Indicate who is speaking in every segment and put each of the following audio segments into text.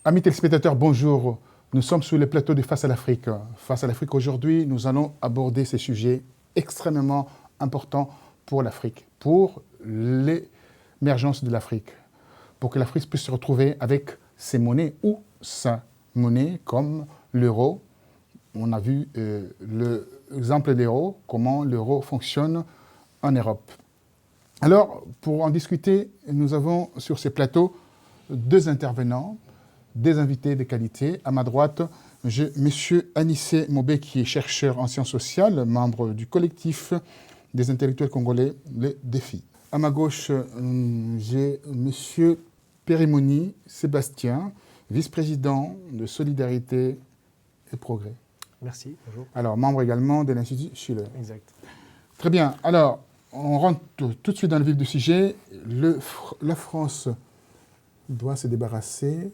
Speaker 1: Amis téléspectateurs, bonjour. Nous sommes sur le plateau de Face à l'Afrique. Face à l'Afrique, aujourd'hui, nous allons aborder ces sujets extrêmement importants pour l'Afrique, pour l'émergence de l'Afrique, pour que l'Afrique puisse se retrouver avec ses monnaies ou sa monnaie, comme l'euro. On a vu l'exemple de l'euro, comment l'euro fonctionne en Europe. Alors, pour en discuter, nous avons sur ces plateaux deux intervenants, des invités de qualité. À ma droite, j'ai M. Anissé Mobé, qui est chercheur en sciences sociales, membre du collectif des intellectuels congolais, les défis. À ma gauche, j'ai M. Périmoni Sébastien, vice-président de Solidarité et Progrès.
Speaker 2: Merci, bonjour.
Speaker 1: Alors, membre également de l'Institut Schiller.
Speaker 2: Exact.
Speaker 1: Très bien. Alors, on rentre tout de suite dans le vif du sujet. La France doit se débarrasser,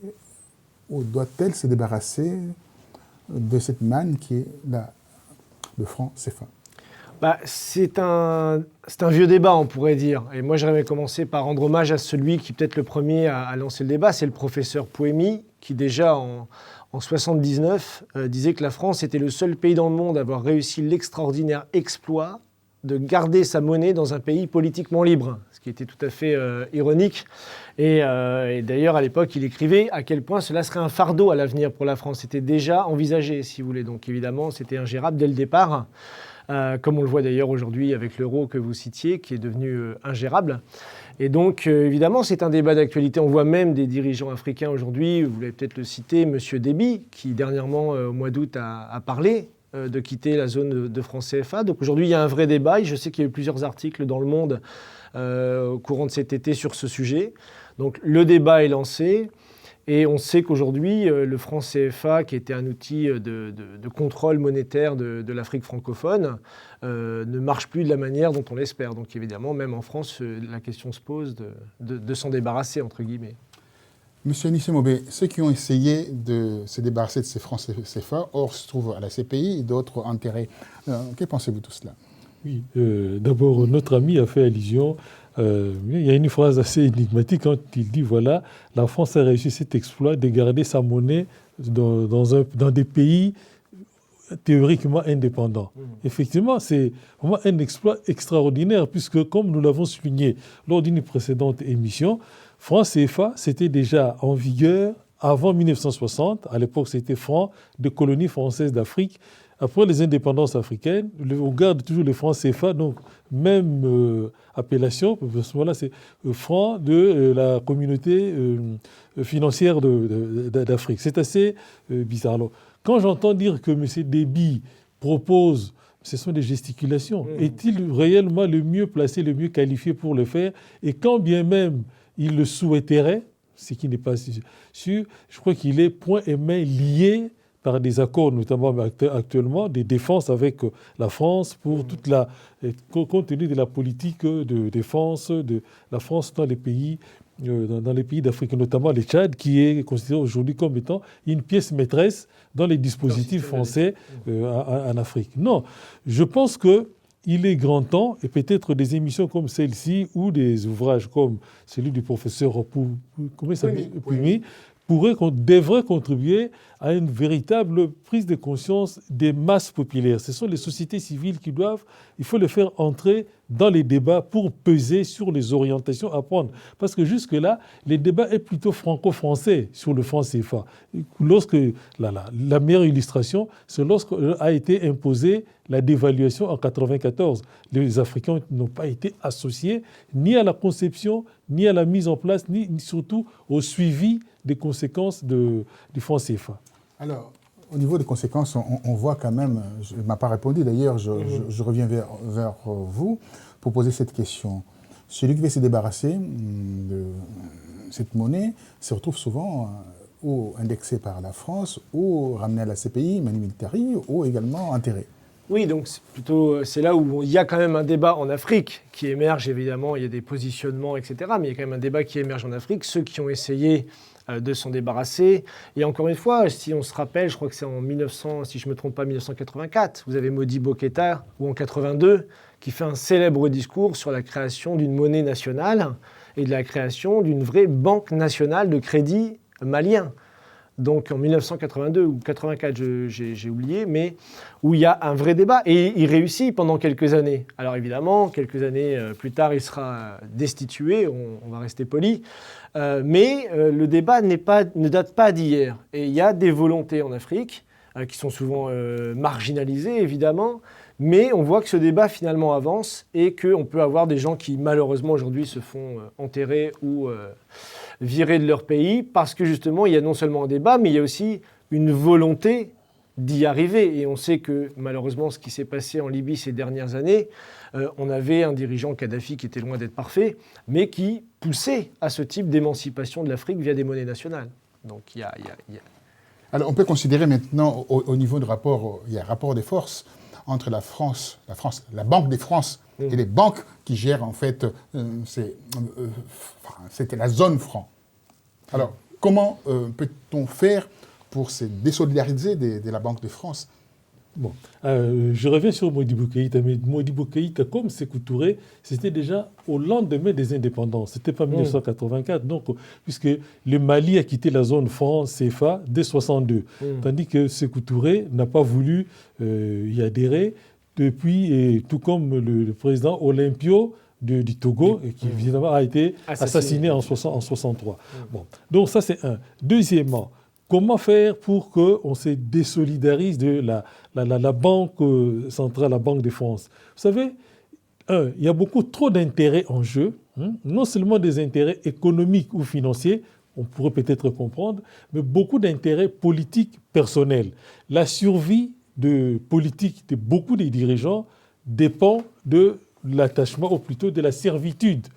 Speaker 1: ou doit-elle se débarrasser de cette manne qui est le franc CFA?
Speaker 2: C'est un vieux débat, on pourrait dire. Et moi, j'aimerais commencer par rendre hommage à celui qui, peut-être le premier à lancer le débat, c'est le professeur Pouemi, qui déjà en 1979 disait que la France était le seul pays dans le monde à avoir réussi l'extraordinaire exploit de garder sa monnaie dans un pays politiquement libre, ce qui était tout à fait ironique. Et d'ailleurs, à l'époque, il écrivait à quel point cela serait un fardeau à l'avenir pour la France. C'était déjà envisagé, si vous voulez. Donc évidemment, c'était ingérable dès le départ, comme on le voit d'ailleurs aujourd'hui avec l'euro que vous citiez, qui est devenu ingérable. Et donc, évidemment, c'est un débat d'actualité. On voit même des dirigeants africains aujourd'hui, vous l'avez peut-être le cité, M. Déby, qui dernièrement, au mois d'août, a parlé de quitter la zone de franc CFA. Donc aujourd'hui, il y a un vrai débat. Je sais qu'il y a eu plusieurs articles dans Le Monde au courant de cet été sur ce sujet. Donc le débat est lancé et on sait qu'aujourd'hui, le franc CFA, qui était un outil de contrôle monétaire de l'Afrique francophone, ne marche plus de la manière dont on l'espère. Donc évidemment, même en France, la question se pose de s'en débarrasser, entre guillemets.
Speaker 1: Monsieur Anissé Mobé, ceux qui ont essayé de se débarrasser de ces francs CFA, or se trouvent à la CPI et d'autres enterrés. Que pensez-vous de tout cela?
Speaker 3: Oui, d'abord, notre ami a fait allusion. Il y a une phrase assez énigmatique quand il dit, voilà, la France a réussi cet exploit de garder sa monnaie dans des pays théoriquement indépendants. Effectivement, c'est vraiment un exploit extraordinaire, puisque comme nous l'avons souligné lors d'une précédente émission, franc CFA, c'était déjà en vigueur avant 1960. À l'époque, c'était franc de colonies françaises d'Afrique. Après les indépendances africaines, on garde toujours les francs CFA, donc même appellation, à ce moment-là, c'est franc de la communauté financière d'Afrique. C'est assez bizarre. Alors, quand j'entends dire que M. Déby propose, ce sont des gesticulations, est-il réellement le mieux placé, le mieux qualifié pour le faire? Et quand bien même il le souhaiterait, ce qui n'est pas sûr, je crois qu'il est point et main lié par des accords, notamment actuellement, des défenses avec la France pour compte tenu de la politique de défense de la France dans les pays d'Afrique, notamment le Tchad, qui est considéré aujourd'hui comme étant une pièce maîtresse dans les dispositifs français en Afrique. Non, je pense qu'il est grand temps, et peut-être des émissions comme celle-ci ou des ouvrages comme celui du professeur Pouemi, devrait contribuer à une véritable prise de conscience des masses populaires. Ce sont les sociétés civiles qui il faut les faire entrer dans les débats pour peser sur les orientations à prendre. Parce que jusque-là, le débat est plutôt franco-français sur le franc CFA. Lorsque la meilleure illustration, c'est lorsqu'a été imposée la dévaluation en 1994. Les Africains n'ont pas été associés ni à la conception, ni à la mise en place, ni surtout au suivi des conséquences du franc CFA.
Speaker 1: Alors, au niveau des conséquences, on voit quand même, je ne m'a pas répondu d'ailleurs, je reviens vers vous pour poser cette question. Celui qui veut se débarrasser de cette monnaie se retrouve souvent ou indexé par la France, ou ramené à la CPI, manu militari, ou également enterré.
Speaker 2: Oui, donc c'est là où il y a quand même un débat en Afrique qui émerge, évidemment, il y a des positionnements, etc. Mais il y a quand même un débat qui émerge en Afrique. Ceux qui ont essayé de s'en débarrasser. Et encore une fois, si on se rappelle, je crois que c'est en 1900, si je ne me trompe pas, 1984, vous avez Modibo Keïta, ou en 82, qui fait un célèbre discours sur la création d'une monnaie nationale et de la création d'une vraie banque nationale de crédit malien. donc en 1982 ou 84, j'ai oublié, mais où il y a un vrai débat. Et il réussit pendant quelques années. Alors évidemment, quelques années plus tard, il sera destitué, on va rester poli. Mais le débat ne date pas d'hier. Et il y a des volontés en Afrique qui sont souvent marginalisées, évidemment. Mais on voit que ce débat finalement avance et qu'on peut avoir des gens qui malheureusement aujourd'hui se font enterrer ou virer de leur pays parce que justement il y a non seulement un débat mais il y a aussi une volonté d'y arriver. Et on sait que malheureusement ce qui s'est passé en Libye ces dernières années, on avait un dirigeant Kadhafi qui était loin d'être parfait mais qui poussait à ce type d'émancipation de l'Afrique via des monnaies nationales. Donc il y a...
Speaker 1: Alors on peut considérer maintenant au niveau de rapport, il y a un rapport des forces entre la Banque des France et les banques qui gèrent en fait, c'était la zone franc. Alors, comment peut-on faire pour se désolidariser de la Banque de France ?
Speaker 3: Bon, je reviens sur Modibo Keïta, mais Modibo Keïta, comme Sékou Touré, c'était déjà au lendemain des indépendances. C'était pas 1984, donc, puisque le Mali a quitté la zone franc CFA dès 1962, tandis que Sékou Touré n'a pas voulu y adhérer depuis, et tout comme le président Olympio du Togo, qui évidemment a été assassiné en 1963. Bon, donc ça c'est un. Deuxièmement, comment faire pour qu'on se désolidarise de la Banque centrale, la Banque de France ? Vous savez, il y a beaucoup trop d'intérêts en jeu, non seulement des intérêts économiques ou financiers, on pourrait peut-être comprendre, mais beaucoup d'intérêts politiques personnels. La survie politique de beaucoup des dirigeants dépend de l'attachement, ou plutôt de la servitude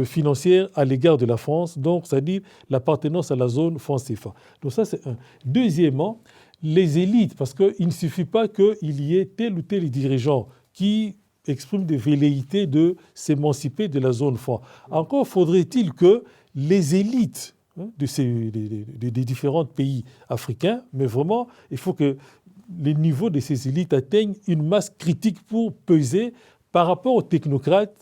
Speaker 3: financière à l'égard de la France, donc c'est-à-dire l'appartenance à la zone franc CFA. Donc ça, c'est un. Deuxièmement, les élites, parce qu'il ne suffit pas qu'il y ait tel ou tel dirigeant qui exprime des velléités de s'émanciper de la zone franc. Encore faudrait-il que les élites des différents pays africains, mais vraiment, il faut que les niveaux de ces élites atteignent une masse critique pour peser par rapport aux technocrates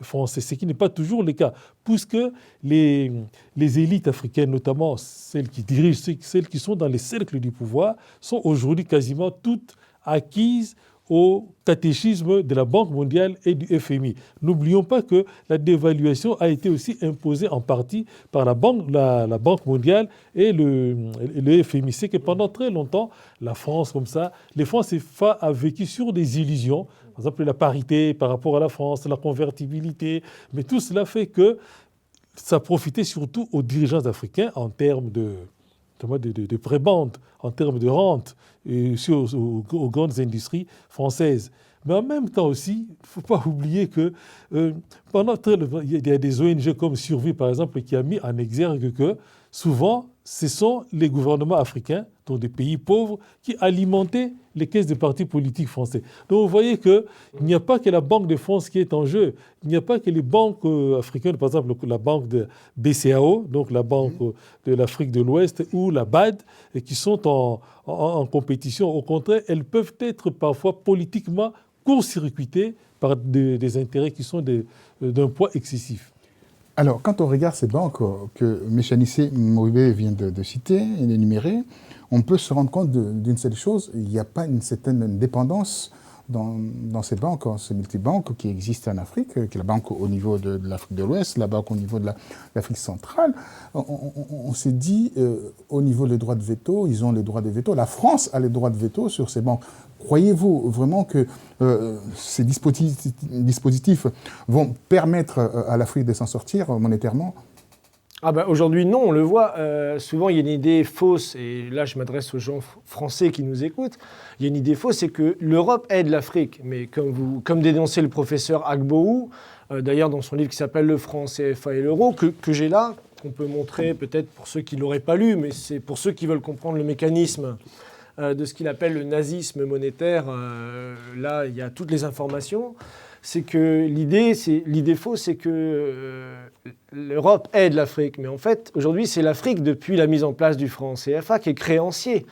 Speaker 3: français, ce qui n'est pas toujours le cas, puisque les élites africaines, notamment celles qui dirigent, celles qui sont dans les cercles du pouvoir, sont aujourd'hui quasiment toutes acquises au catéchisme de la Banque mondiale et du FMI. N'oublions pas que la dévaluation a été aussi imposée en partie par la Banque mondiale et le FMI. C'est que pendant très longtemps, la France, comme ça, les francs CFA a vécu sur des illusions, par exemple la parité par rapport à la France, la convertibilité, mais tout cela fait que ça profitait surtout aux dirigeants africains en termes de prébende, en termes de rente, et aussi aux grandes industries françaises. Mais en même temps aussi, il ne faut pas oublier que il y a des ONG comme Survie, par exemple, qui a mis en exergue que souvent, ce sont les gouvernements africains, donc des pays pauvres, qui alimentaient les caisses des partis politiques français. Donc vous voyez qu'il n'y a pas que la Banque de France qui est en jeu. Il n'y a pas que les banques africaines, par exemple la banque de BCAO, donc la Banque de l'Afrique de l'Ouest, ou la BAD, qui sont en compétition. Au contraire, elles peuvent être parfois politiquement court-circuitées par des intérêts qui sont d'un poids excessif.
Speaker 1: Alors, quand on regarde ces banques que Méchanissé Moribe vient de citer et d'énumérer, on peut se rendre compte d'une seule chose, il n'y a pas une certaine dépendance dans ces banques, ces multibanques qui existent en Afrique, qui est la banque au niveau de l'Afrique de l'Ouest, la banque au niveau de l'Afrique centrale. On s'est dit, au niveau des droits de veto, ils ont les droits de veto. La France a les droits de veto sur ces banques. Croyez-vous vraiment que ces dispositifs vont permettre à l'Afrique de s'en sortir monétairement ?
Speaker 2: Aujourd'hui, non, on le voit. Souvent, il y a une idée fausse, et là, je m'adresse aux gens français qui nous écoutent. Il y a une idée fausse, c'est que l'Europe aide l'Afrique. Mais comme dénonçait le professeur Agboou, d'ailleurs dans son livre qui s'appelle « Le franc CFA et l'euro », que j'ai là, qu'on peut montrer peut-être pour ceux qui ne l'auraient pas lu, mais c'est pour ceux qui veulent comprendre le mécanisme de ce qu'il appelle le nazisme monétaire. Là, il y a toutes les informations. C'est que l'idée fausse, c'est que l'Europe aide l'Afrique. Mais en fait, aujourd'hui, c'est l'Afrique, depuis la mise en place du franc CFA, qui est créancier.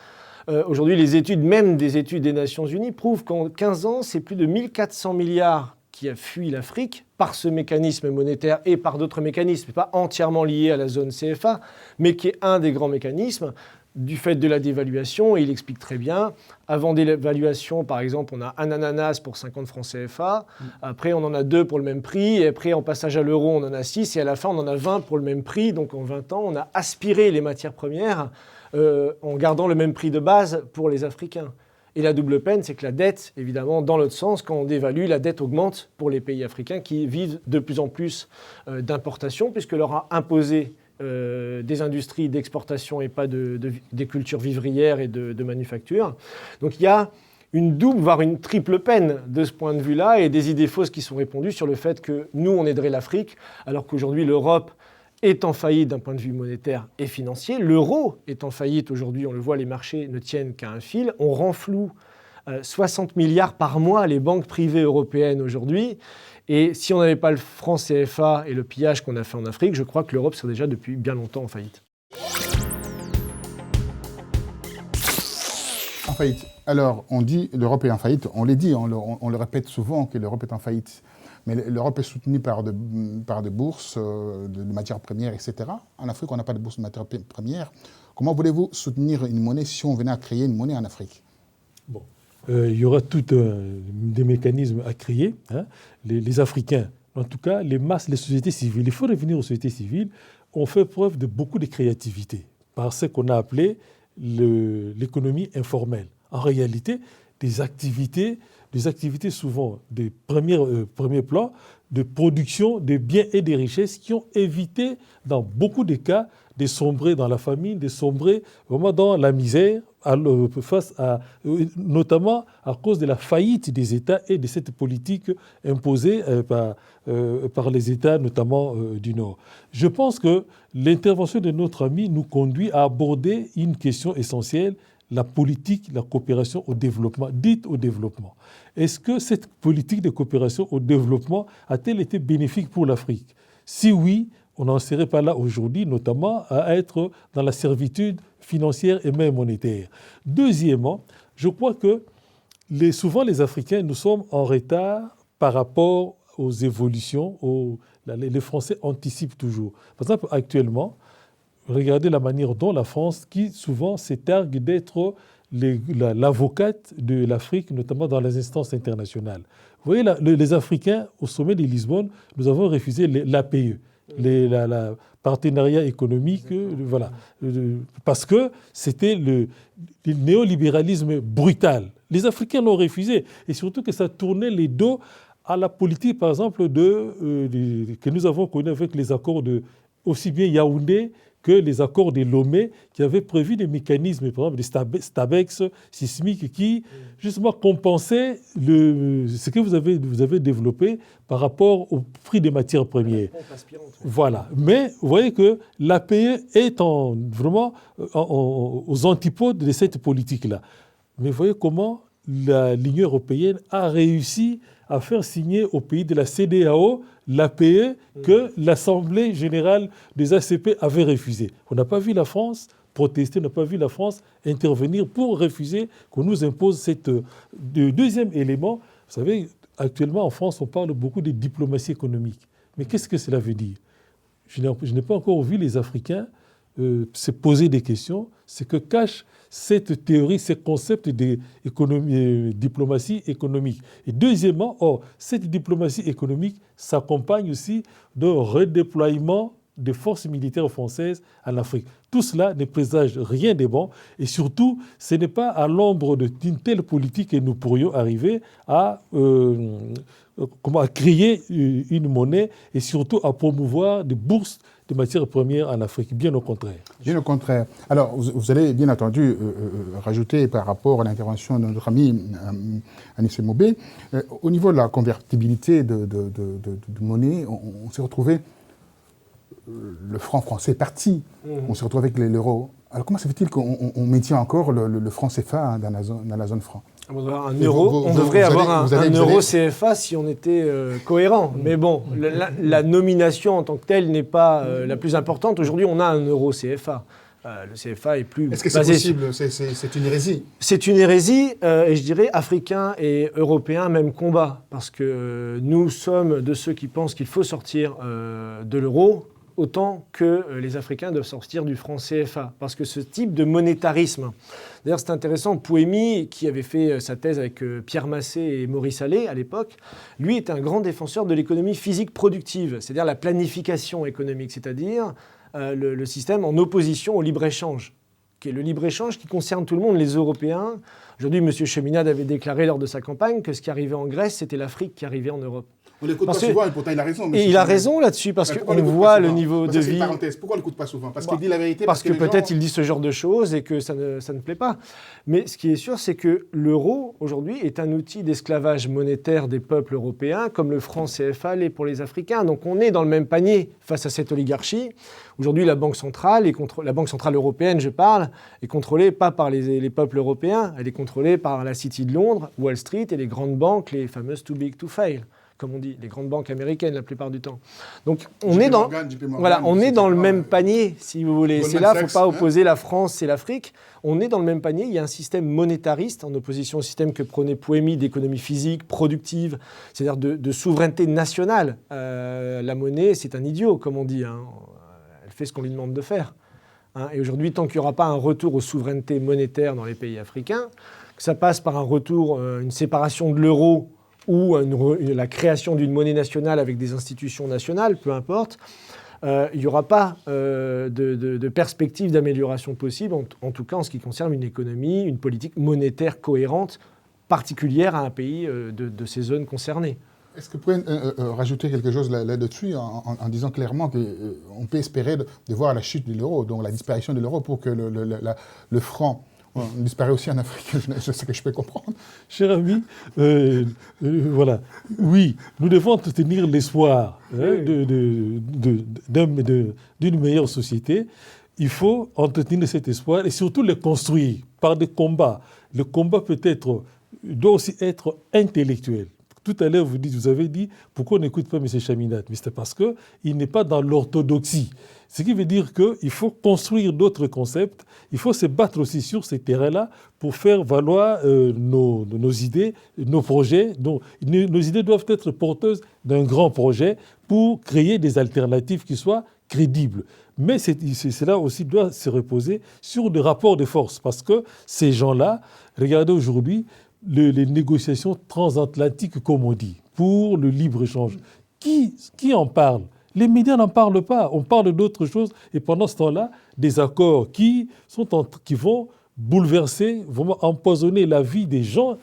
Speaker 2: Aujourd'hui, les études, même des études des Nations Unies, prouvent qu'en 15 ans, c'est plus de 1400 milliards qui a fui l'Afrique par ce mécanisme monétaire et par d'autres mécanismes, pas entièrement liés à la zone CFA, mais qui est un des grands mécanismes du fait de la dévaluation. Et il explique très bien, avant dévaluation, par exemple, on a un ananas pour 50 francs CFA, après on en a 2 pour le même prix, et après en passage à l'euro, on en a 6, et à la fin on en a 20 pour le même prix. Donc en 20 ans, on a aspiré les matières premières en gardant le même prix de base pour les Africains. Et la double peine, c'est que la dette, évidemment, dans l'autre sens, quand on dévalue, la dette augmente pour les pays africains qui vivent de plus en plus d'importations, puisque leur a imposé des industries d'exportation et pas des cultures vivrières et de manufacture. Donc il y a une double, voire une triple peine de ce point de vue-là, et des idées fausses qui sont répandues sur le fait que nous, on aiderait l'Afrique, alors qu'aujourd'hui, l'Europe est en faillite d'un point de vue monétaire et financier. L'euro est en faillite aujourd'hui, on le voit, les marchés ne tiennent qu'à un fil. On renfloue 60 milliards par mois les banques privées européennes aujourd'hui. Et si on n'avait pas le franc CFA et le pillage qu'on a fait en Afrique, je crois que l'Europe serait déjà depuis bien longtemps en faillite.
Speaker 1: En faillite. Alors, on dit l'Europe est en faillite. On l'a dit, on le répète souvent que l'Europe est en faillite. Mais l'Europe est soutenue par des bourses de matières premières, etc. En Afrique, on n'a pas de bourse de matières premières. Comment voulez-vous soutenir une monnaie si on venait à créer une monnaie en Afrique?
Speaker 3: Bon. Il y aura tous des mécanismes à créer. Hein. Les Africains, en tout cas, les masses, les sociétés civiles, il faut revenir aux sociétés civiles, ont fait preuve de beaucoup de créativité par ce qu'on a appelé l'économie informelle. En réalité, des activités souvent des premiers plans de production de biens et des richesses qui ont évité, dans beaucoup de cas, de sombrer dans la famine, de sombrer vraiment dans la misère, notamment à cause de la faillite des États et de cette politique imposée par les États, notamment du Nord. Je pense que l'intervention de notre ami nous conduit à aborder une question essentielle, la politique, la coopération au développement, dite au développement. Est-ce que cette politique de coopération au développement a-t-elle été bénéfique pour l'Afrique? Si oui, on n'en serait pas là aujourd'hui, notamment à être dans la servitude financière et même monétaire. Deuxièmement, je crois que souvent les Africains, nous sommes en retard par rapport aux évolutions. Les Français anticipent toujours. Par exemple, actuellement, regardez la manière dont la France, qui souvent s'étargue d'être l'avocate de l'Afrique, notamment dans les instances internationales. Vous voyez, les Africains, au sommet de Lisbonne, nous avons refusé l'APE, la partenariat économique, voilà, parce que c'était le néolibéralisme brutal. Les Africains l'ont refusé, et surtout que ça tournait les dos à la politique, par exemple, que nous avons connue avec les accords de aussi bien Yaoundé que les accords de Lomé qui avaient prévu des mécanismes, par exemple des STABEX sismiques qui, justement, compensaient ce que vous avez développé par rapport au prix des matières premières. Voilà. Mais vous voyez que l'APE est vraiment aux antipodes de cette politique-là. Mais vous voyez comment l'Union européenne a réussi à faire signer au pays de la CEDEAO l'APE que l'Assemblée générale des ACP avait refusé. On n'a pas vu la France protester, on n'a pas vu la France intervenir pour refuser qu'on nous impose cette... Deuxième élément, vous savez, actuellement en France, on parle beaucoup de diplomatie économique. Mais qu'est-ce que cela veut dire? Je n'ai pas encore vu les Africains se poser des questions. C'est que cache cette théorie, ce concept de diplomatie économique. Et deuxièmement, cette diplomatie économique s'accompagne aussi d'un redéploiement des forces militaires françaises en Afrique. Tout cela ne présage rien de bon et surtout, ce n'est pas à l'ombre d'une telle politique que nous pourrions arriver à créer une monnaie et surtout à promouvoir des bourses de matières premières en Afrique, bien au contraire.
Speaker 1: Bien au contraire. Alors, vous allez bien entendu rajouter par rapport à l'intervention de notre ami Anis Mobé, au niveau de la convertibilité de monnaie, on s'est retrouvé, le franc français est parti, on s'est retrouvé avec l'euro. Alors comment se fait-il qu'on maintient encore le franc CFA dans la zone franc?
Speaker 2: On devrait avoir un euro CFA si on était cohérent. Mais bon, la nomination en tant que telle n'est pas la plus importante. Aujourd'hui, on a un euro CFA. Le CFA est plus
Speaker 1: Est-ce que c'est possible? C'est une hérésie.
Speaker 2: C'est une hérésie, et je dirais africains et européens, même combat. Parce que nous sommes de ceux qui pensent qu'il faut sortir de l'euro, autant que les Africains doivent sortir du franc CFA. Parce que ce type de monétarisme, d'ailleurs c'est intéressant, Pouemi, qui avait fait sa thèse avec Pierre Massé et Maurice Allais à l'époque, lui est un grand défenseur de l'économie physique productive, c'est-à-dire la planification économique, c'est-à-dire le système en opposition au libre-échange, qui est le libre-échange qui concerne tout le monde, les Européens. Aujourd'hui, M. Cheminade avait déclaré lors de sa campagne que ce qui arrivait en Grèce, c'était l'Afrique qui arrivait en Europe.
Speaker 1: On l'écoute pas souvent et pourtant il a raison.
Speaker 2: Et il a raison là-dessus parce qu'on voit le niveau de vie.
Speaker 1: Pourquoi on l'écoute pas souvent? Parce qu'il dit la vérité.
Speaker 2: Parce que peut-être il dit ce genre de choses et que ça ne plaît pas. Mais ce qui est sûr, c'est que l'euro aujourd'hui est un outil d'esclavage monétaire des peuples européens, comme le franc CFA l'est pour les Africains. Donc on est dans le même panier face à cette oligarchie. Aujourd'hui, la Banque centrale européenne, je parle, est contrôlée pas par les peuples européens. Elle est contrôlée par la City de Londres, Wall Street et les grandes banques, les fameuses too big to fail, comme on dit, les grandes banques américaines la plupart du temps. Donc on est dans le même panier, si vous voulez. C'est là, il ne faut pas opposer la France et l'Afrique. On est dans le même panier. Il y a un système monétariste en opposition au système que prônait Pouemi d'économie physique, productive, c'est-à-dire de souveraineté nationale. La monnaie, c'est un idiot, comme on dit. Elle fait ce qu'on lui demande de faire. Et aujourd'hui, tant qu'il n'y aura pas un retour aux souverainetés monétaires dans les pays africains, que ça passe par un retour, une séparation de l'euro ou la création d'une monnaie nationale avec des institutions nationales, peu importe, il n'y aura pas de perspective d'amélioration possible, en tout cas en ce qui concerne une économie, une politique monétaire cohérente, particulière à un pays de ces zones concernées.
Speaker 1: Est-ce que vous pouvez rajouter quelque chose là-dessus en disant clairement qu'on peut espérer de voir la chute de l'euro, donc la disparition de l'euro pour que le franc disparaît aussi en Afrique, c'est ce que je peux comprendre.
Speaker 3: Cher ami, voilà. Oui, nous devons entretenir l'espoir d'une meilleure société. Il faut entretenir cet espoir et surtout le construire par des combats. Le combat doit aussi être intellectuel. Tout à l'heure, vous avez dit pourquoi on n'écoute pas M. Cheminade. Mais c'est parce qu'il n'est pas dans l'orthodoxie. Ce qui veut dire qu'il faut construire d'autres concepts. Il faut se battre aussi sur ces terrains-là pour faire valoir nos idées, nos projets. Donc, nos idées doivent être porteuses d'un grand projet pour créer des alternatives qui soient crédibles. Mais cela aussi doit se reposer sur des rapports de force. Parce que ces gens-là, regardez aujourd'hui, les négociations transatlantiques, comme on dit, pour le libre-échange. Qui en parle? Les médias n'en parlent pas. On parle d'autres choses. Et pendant ce temps-là, des accords qui vont bouleverser, vont empoisonner la vie des gens,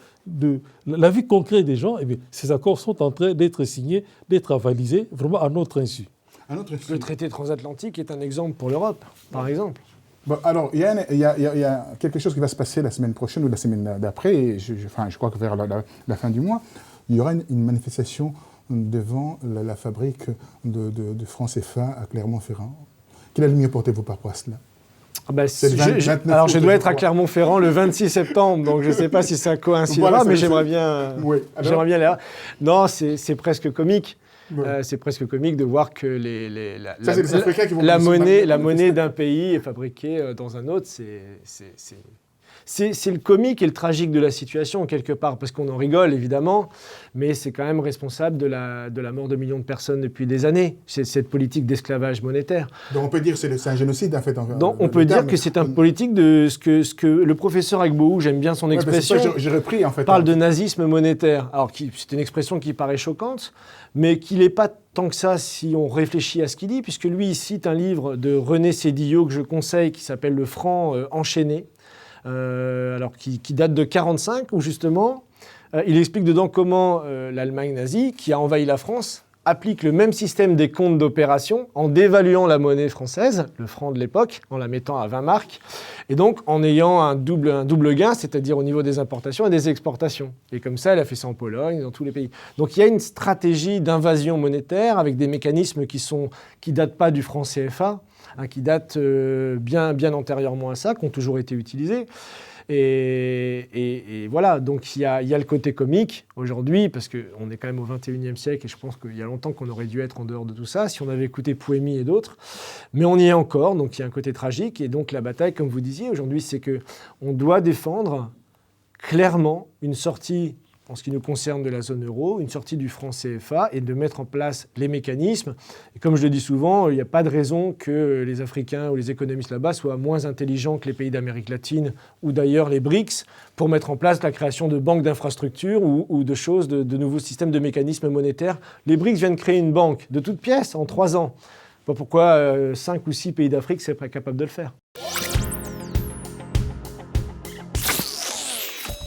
Speaker 3: la vie concrète des gens. Et bien, ces accords sont en train d'être signés, d'être avalisés, vraiment à notre insu.
Speaker 2: Le traité transatlantique est un exemple pour l'Europe, par exemple.
Speaker 1: Bon, alors, il y a quelque chose qui va se passer la semaine prochaine ou la semaine d'après, et je crois que vers la fin du mois, il y aura une manifestation devant la fabrique de francs CFA à Clermont-Ferrand. Quelle allume portez-vous par rapport à cela?
Speaker 2: Alors, je dois être à Clermont-Ferrand le 26 septembre, donc je ne sais pas si ça coïncidera, voilà, mais j'aimerais bien aller. Non, c'est presque comique. Ouais. C'est presque comique de voir que la monnaie d'un pays est fabriquée dans un autre. C'est le comique et le tragique de la situation, quelque part, parce qu'on en rigole, évidemment, mais c'est quand même responsable de la mort de millions de personnes depuis des années, cette politique d'esclavage monétaire.
Speaker 1: Donc on peut dire que c'est un génocide, en fait.
Speaker 2: Donc on peut dire que c'est une politique de ce que le professeur Agbohou, j'aime bien son expression,
Speaker 1: j'ai repris, en fait,
Speaker 2: parle de nazisme monétaire. Alors c'est une expression qui paraît choquante, mais qui n'est pas tant que ça si on réfléchit à ce qu'il dit, puisque lui, il cite un livre de René Sédillot que je conseille, qui s'appelle « Le franc enchaîné ». Qui date de 1945, où justement, il explique dedans comment l'Allemagne nazie, qui a envahi la France, applique le même système des comptes d'opération en dévaluant la monnaie française, le franc de l'époque, en la mettant à 20 marks, et donc en ayant un double gain, c'est-à-dire au niveau des importations et des exportations. Et comme ça, elle a fait ça en Pologne, dans tous les pays. Donc il y a une stratégie d'invasion monétaire avec des mécanismes qui datent pas du franc CFA, qui datent bien antérieurement à ça, qui ont toujours été utilisés. Et voilà, donc il y a le côté comique aujourd'hui, parce qu'on est quand même au XXIe siècle, et je pense qu'il y a longtemps qu'on aurait dû être en dehors de tout ça, si on avait écouté Pouemi et d'autres. Mais on y est encore, donc il y a un côté tragique. Et donc la bataille, comme vous disiez aujourd'hui, c'est qu'on doit défendre clairement une sortie, en ce qui nous concerne, de la zone euro, une sortie du franc CFA et de mettre en place les mécanismes. Et comme je le dis souvent, il n'y a pas de raison que les Africains ou les économistes là-bas soient moins intelligents que les pays d'Amérique latine ou d'ailleurs les BRICS pour mettre en place la création de banques d'infrastructures ou de choses, de nouveaux systèmes de mécanismes monétaires. Les BRICS viennent créer une banque de toutes pièces en 3 ans. Pas pourquoi 5 ou 6 pays d'Afrique ne seraient pas capables de le faire.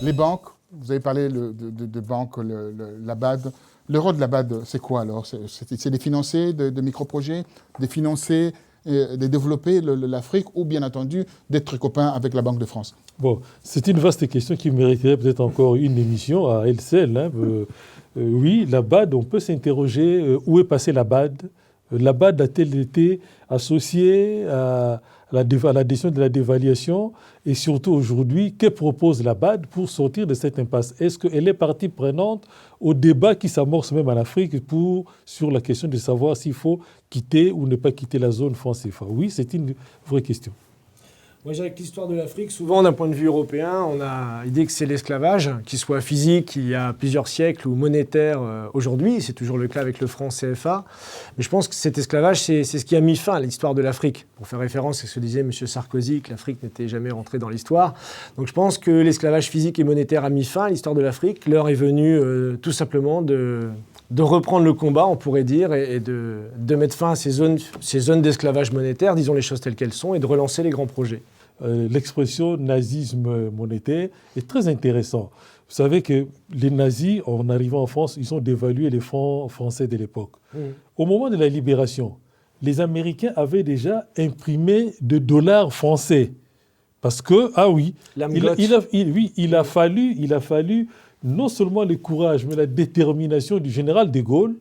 Speaker 1: Les banques, vous avez parlé de banques, la BAD. Le rôle de la BAD, c'est quoi alors? C'est de financer de micro-projets, de financer, de développer l'Afrique ou bien entendu d'être copain avec la Banque de France?
Speaker 3: Bon, c'est une vaste question qui mériterait peut-être encore une émission à elle seule. Hein. Oui, la BAD, on peut s'interroger où est passée la BAD. La BAD a-t-elle été associée à la décision de la dévaluation? Et surtout aujourd'hui, que propose la BAD pour sortir de cette impasse? Est-ce qu'elle est partie prenante au débat qui s'amorce même en Afrique sur la question de savoir s'il faut quitter ou ne pas quitter la zone franc CFA? Oui, c'est une vraie question.
Speaker 2: Moi, je dirais que l'histoire de l'Afrique, souvent d'un point de vue européen, on a l'idée que c'est l'esclavage, qu'il soit physique il y a plusieurs siècles ou monétaire aujourd'hui. C'est toujours le cas avec le franc CFA. Mais je pense que cet esclavage, c'est ce qui a mis fin à l'histoire de l'Afrique. Pour faire référence à ce que disait M. Sarkozy, que l'Afrique n'était jamais rentrée dans l'histoire. Donc je pense que l'esclavage physique et monétaire a mis fin à l'histoire de l'Afrique. L'heure est venue tout simplement de reprendre le combat, on pourrait dire, et de mettre fin à ces zones d'esclavage monétaire, disons les choses telles qu'elles sont, et de relancer les grands projets.
Speaker 3: L'expression nazisme monétaire est très intéressante. Vous savez que les nazis, en arrivant en France, ils ont dévalué les francs français de l'époque. Au moment de la libération, les Américains avaient déjà imprimé de dollars français. Parce que, il a fallu non seulement le courage, mais la détermination du général de Gaulle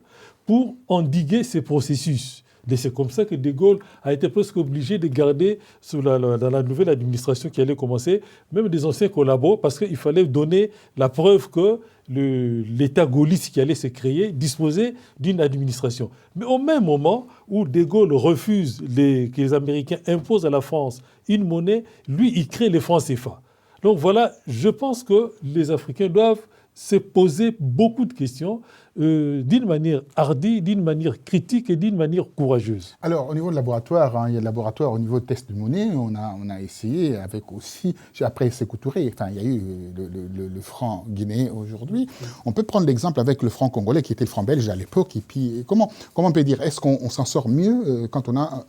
Speaker 3: pour endiguer ces processus. Et c'est comme ça que de Gaulle a été presque obligé de garder dans la nouvelle administration qui allait commencer, même des anciens collabos, parce qu'il fallait donner la preuve que l'État gaulliste qui allait se créer disposait d'une administration. Mais au même moment où de Gaulle refuse que les Américains imposent à la France une monnaie, lui, il crée les francs CFA. Donc voilà, je pense que les Africains doivent se poser beaucoup de questions d'une manière hardie, d'une manière critique et d'une manière courageuse.
Speaker 1: Alors, au niveau de laboratoire, il y a le laboratoire au niveau de test de monnaie. On a essayé avec aussi, après Sékou Touré, il y a eu le franc guinéen aujourd'hui. On peut prendre l'exemple avec le franc congolais qui était le franc belge à l'époque. Et puis, comment on peut dire, est-ce qu'on s'en sort mieux quand on a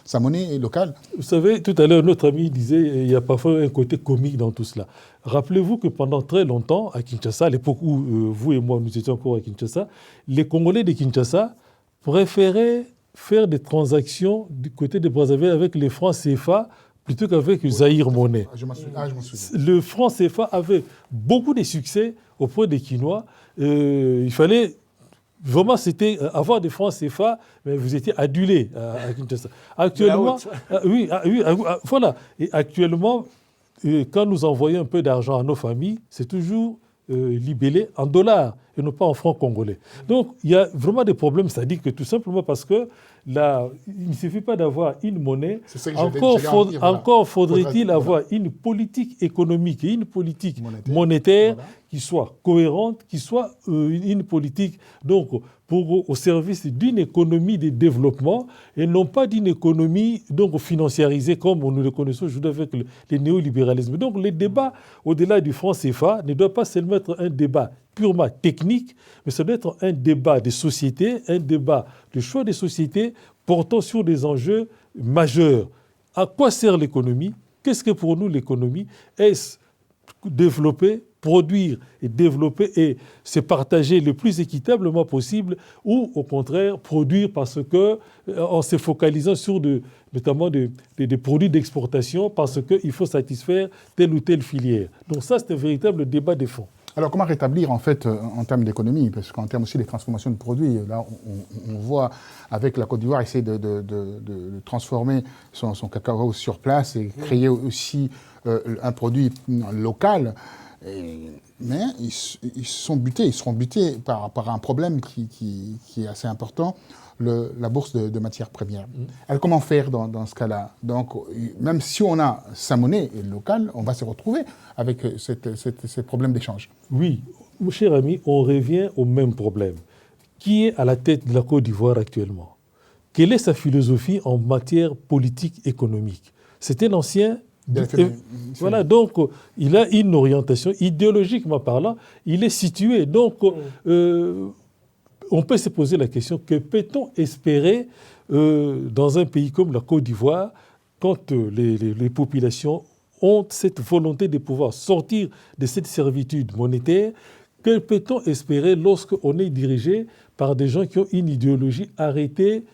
Speaker 1: sa monnaie locale?
Speaker 3: Vous savez, tout à l'heure, notre ami disait il y a parfois un côté comique dans tout cela. Rappelez-vous que pendant très longtemps, à Kinshasa, à l'époque où vous et moi, nous étions encore à Kinshasa, les Congolais de Kinshasa préféraient faire des transactions du côté de Brazzaville avec les francs CFA plutôt qu'avec le Zaïre monnaie.
Speaker 1: Je m'en souviens.
Speaker 3: Le franc CFA avait beaucoup de succès auprès des Kinois. Il fallait... Vraiment, c'était avoir des francs CFA, mais vous étiez adulé à Kinshasa. Actuellement, voilà. Et actuellement, quand nous envoyons un peu d'argent à nos familles, c'est toujours libellé en dollars et non pas en francs congolais. Donc, il y a vraiment des problèmes. C'est-à-dire que tout simplement parce que il ne suffit pas d'avoir une monnaie, encore faudrait-il avoir une politique économique et une politique monétaire qui soit cohérente, qui soit une politique donc, au service d'une économie de développement et non pas d'une économie donc, financiarisée comme nous le connaissons aujourd'hui avec le néolibéralisme. Donc le débat au-delà du franc CFA ne doit pas seulement être un débat purement technique, mais ça doit être un débat de société, un débat de choix des sociétés portant sur des enjeux majeurs. À quoi sert l'économie? Qu'est-ce que pour nous l'économie? Est-ce développer, produire et développer et se partager le plus équitablement possible ou au contraire produire parce que en se focalisant sur notamment des produits d'exportation parce qu'il faut satisfaire telle ou telle filière. Donc ça, c'est un véritable débat de fond.
Speaker 1: Alors, comment rétablir, en fait, en termes d'économie? Parce qu'en termes aussi de transformation de produits, là, on voit avec la Côte d'Ivoire essayer de transformer son cacao sur place et créer aussi un produit local. Mais ils seront butés par un problème qui est assez important, la bourse de matières premières. Alors, comment faire dans ce cas-là? Donc, même si on a sa monnaie locale, on va se retrouver avec ce problème d'échange.
Speaker 3: Oui, mon cher ami, on revient au même problème. Qui est à la tête de la Côte d'Ivoire actuellement? Quelle est sa philosophie en matière politique économique? C'était l'ancien... Voilà, donc il a une orientation idéologiquement parlant, il est situé. Donc on peut se poser la question, que peut-on espérer dans un pays comme la Côte d'Ivoire quand les populations ont cette volonté de pouvoir sortir de cette servitude monétaire? Que peut-on espérer lorsqu'on est dirigé par des gens qui ont une idéologie arrêtée,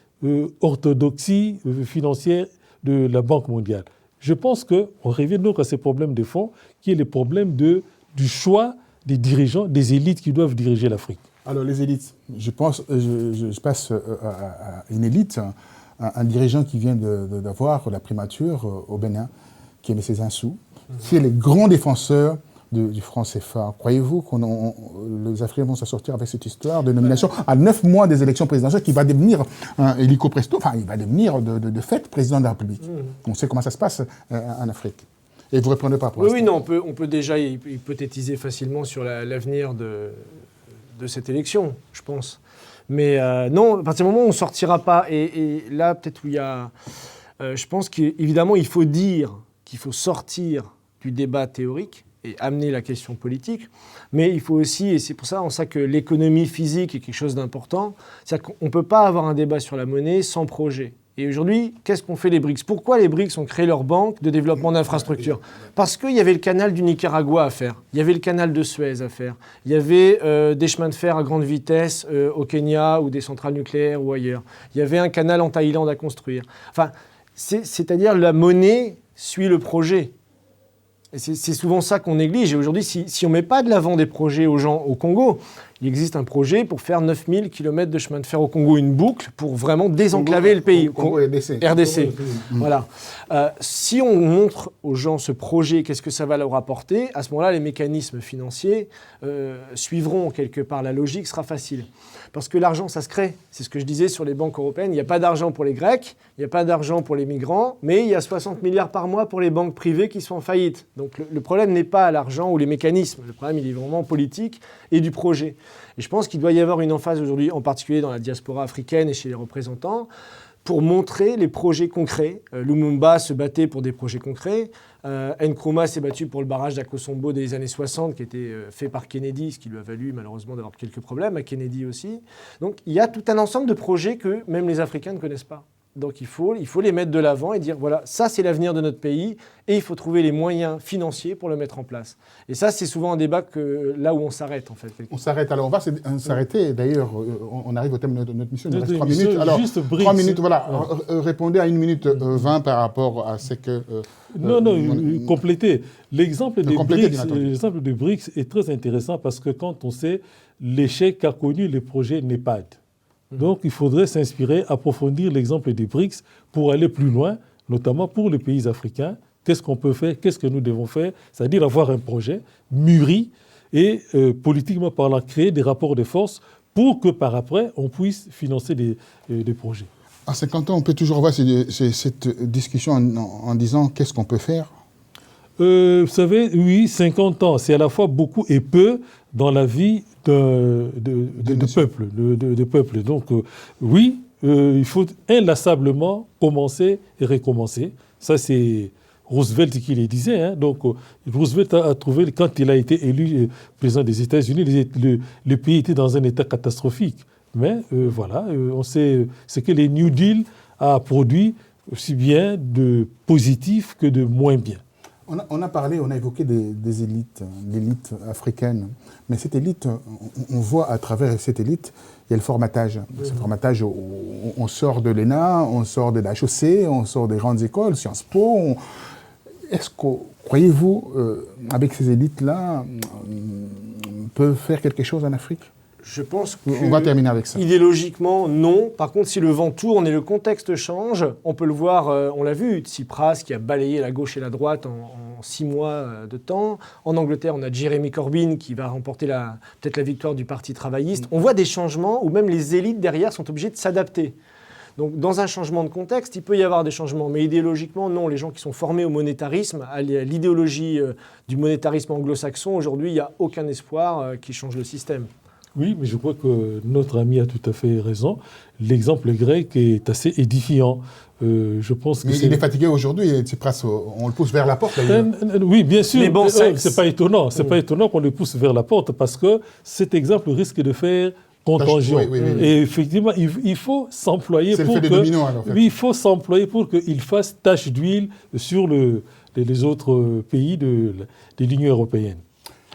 Speaker 3: orthodoxie financière de la Banque mondiale? Je pense qu'on revient donc à ces problèmes de fond, qui est le problème du choix des dirigeants, des élites qui doivent diriger l'Afrique.
Speaker 1: Alors les élites, je passe à une élite, un dirigeant qui vient d'avoir la primature au Bénin, qui est M. Zinsou, qui est le grand défenseur du franc CFA. Croyez-vous que les Africains vont s'en sortir avec cette histoire de nomination à 9 mois des élections présidentielles, qui va devenir hélico presto, enfin il va devenir de fait président de la République. On sait comment ça se passe en Afrique. Et vous ne répondez pas pour l'instant.
Speaker 2: Oui, non, on peut déjà hypothétiser facilement sur l'avenir de cette élection, je pense. Mais non, à partir du moment où on ne sortira pas, et là peut-être où il y a... je pense qu'évidemment il faut dire qu'il faut sortir du débat théorique et amener la question politique, mais il faut aussi, et c'est pour ça que l'économie physique est quelque chose d'important, c'est-à-dire qu'on ne peut pas avoir un débat sur la monnaie sans projet. Et aujourd'hui, qu'est-ce qu'ont fait les BRICS? Pourquoi les BRICS ont créé leur banque de développement d'infrastructures? Parce qu'il y avait le canal du Nicaragua à faire, il y avait le canal de Suez à faire, il y avait des chemins de fer à grande vitesse au Kenya ou des centrales nucléaires ou ailleurs, il y avait un canal en Thaïlande à construire. Enfin, c'est-à-dire la monnaie suit le projet. Et c'est souvent ça qu'on néglige. Et aujourd'hui, si on ne met pas de l'avant des projets aux gens au Congo, il existe un projet pour faire 9000 km de chemin de fer au Congo, une boucle pour vraiment désenclaver le pays.
Speaker 1: Congo RDC.
Speaker 2: RDC. Voilà. Si on montre aux gens ce projet, qu'est-ce que ça va leur apporter, à ce moment-là, les mécanismes financiers suivront quelque part. La logique sera facile. Parce que l'argent, ça se crée. C'est ce que je disais sur les banques européennes. Il n'y a pas d'argent pour les Grecs, il n'y a pas d'argent pour les migrants, mais il y a 60 milliards par mois pour les banques privées qui sont en faillite. Donc le problème n'est pas l'argent ou les mécanismes. Le problème, il est vraiment politique et du projet. Et je pense qu'il doit y avoir une emphase aujourd'hui, en particulier dans la diaspora africaine et chez les représentants, pour montrer les projets concrets. Lumumba se battait pour des projets concrets. Nkrumah s'est battu pour le barrage d'Akosombo des années 60, qui était fait par Kennedy, ce qui lui a valu malheureusement d'avoir quelques problèmes, à Kennedy aussi. Donc il y a tout un ensemble de projets que même les Africains ne connaissent pas. Donc il faut les mettre de l'avant et dire, voilà, ça c'est l'avenir de notre pays, et il faut trouver les moyens financiers pour le mettre en place. Et ça, c'est souvent un débat là où on s'arrête, en fait.
Speaker 1: On s'arrête. Alors, on va s'arrêter. D'ailleurs, on arrive au thème de notre mission. Il nous reste 3
Speaker 3: minutes.
Speaker 1: minutes. Alors,
Speaker 3: juste
Speaker 1: 3 minutes, voilà. Répondez à 1 minute 20 par rapport à ce que...
Speaker 3: compléter. L'exemple des BRICS est très intéressant parce que quand on sait l'échec qu'a connu le projet NEPAD, donc il faudrait s'inspirer, approfondir l'exemple des BRICS pour aller plus loin, notamment pour les pays africains. Qu'est-ce qu'on peut faire? Qu'est-ce que nous devons faire? C'est-à-dire avoir un projet mûri et politiquement parlant, créer des rapports de force pour que par après, on puisse financer des projets.
Speaker 1: À 50 ans, on peut toujours avoir cette discussion en disant qu'est-ce qu'on peut faire?
Speaker 3: Vous savez, oui, 50 ans, c'est à la fois beaucoup et peu dans la vie de peuple. Donc, oui, il faut inlassablement commencer et recommencer. Ça, c'est Roosevelt qui le disait. Hein. Donc, Roosevelt a trouvé, quand il a été élu président des États-Unis, le pays était dans un état catastrophique. Mais voilà, on sait ce que les New Deal a produit, aussi bien de positif que de moins bien.
Speaker 1: On a évoqué des élites, l'élite africaine. Mais cette élite, on voit à travers cette élite, il y a le formatage. Ce formatage, on sort de l'ENA, on sort de la HEC, on sort des grandes écoles, Sciences Po. Est-ce que, croyez-vous, avec ces élites-là, on peut faire quelque chose en Afrique?
Speaker 2: Je pense que
Speaker 1: On va terminer avec ça.
Speaker 2: idéologiquement, non. Par contre, si le vent tourne et le contexte change, on peut le voir, on l'a vu, Tsipras qui a balayé la gauche et la droite en 6 mois de temps. En Angleterre, on a Jeremy Corbyn qui va remporter peut-être la victoire du Parti travailliste. On voit des changements où même les élites derrière sont obligées de s'adapter. Donc, dans un changement de contexte, il peut y avoir des changements. Mais idéologiquement, non. Les gens qui sont formés au monétarisme, à l'idéologie du monétarisme anglo-saxon, aujourd'hui, il n'y a aucun espoir qui change le système.
Speaker 3: Oui, mais je crois que notre ami a tout à fait raison. L'exemple grec est assez édifiant. Je pense que
Speaker 1: il est fatigué aujourd'hui, Tsipras, on le pousse vers la porte.
Speaker 3: Oui, bien sûr.
Speaker 2: Mais bon,
Speaker 3: c'est pas étonnant. C'est pas étonnant qu'on le pousse vers la porte parce que cet exemple risque de faire contagion. Oui. Et effectivement, il faut s'employer pour que
Speaker 1: dominos, alors, en fait.
Speaker 3: Oui, il faut s'employer pour qu'il fasse tache d'huile sur les autres pays de l'Union européenne.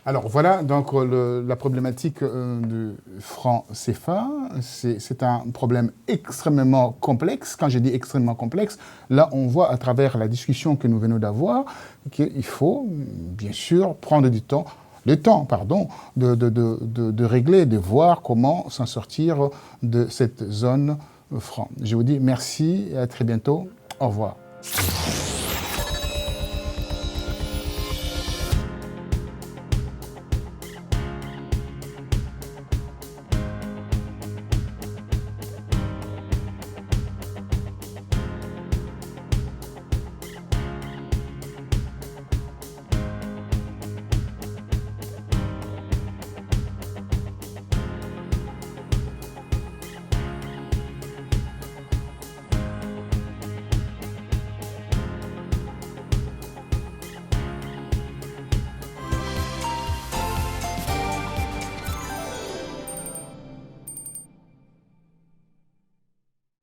Speaker 1: Alors voilà donc la problématique du franc CFA. C'est un problème extrêmement complexe. Quand je dis extrêmement complexe, là on voit à travers la discussion que nous venons d'avoir qu'il faut bien sûr prendre le temps de régler, de voir comment s'en sortir de cette zone franc. Je vous dis merci et à très bientôt. Au revoir.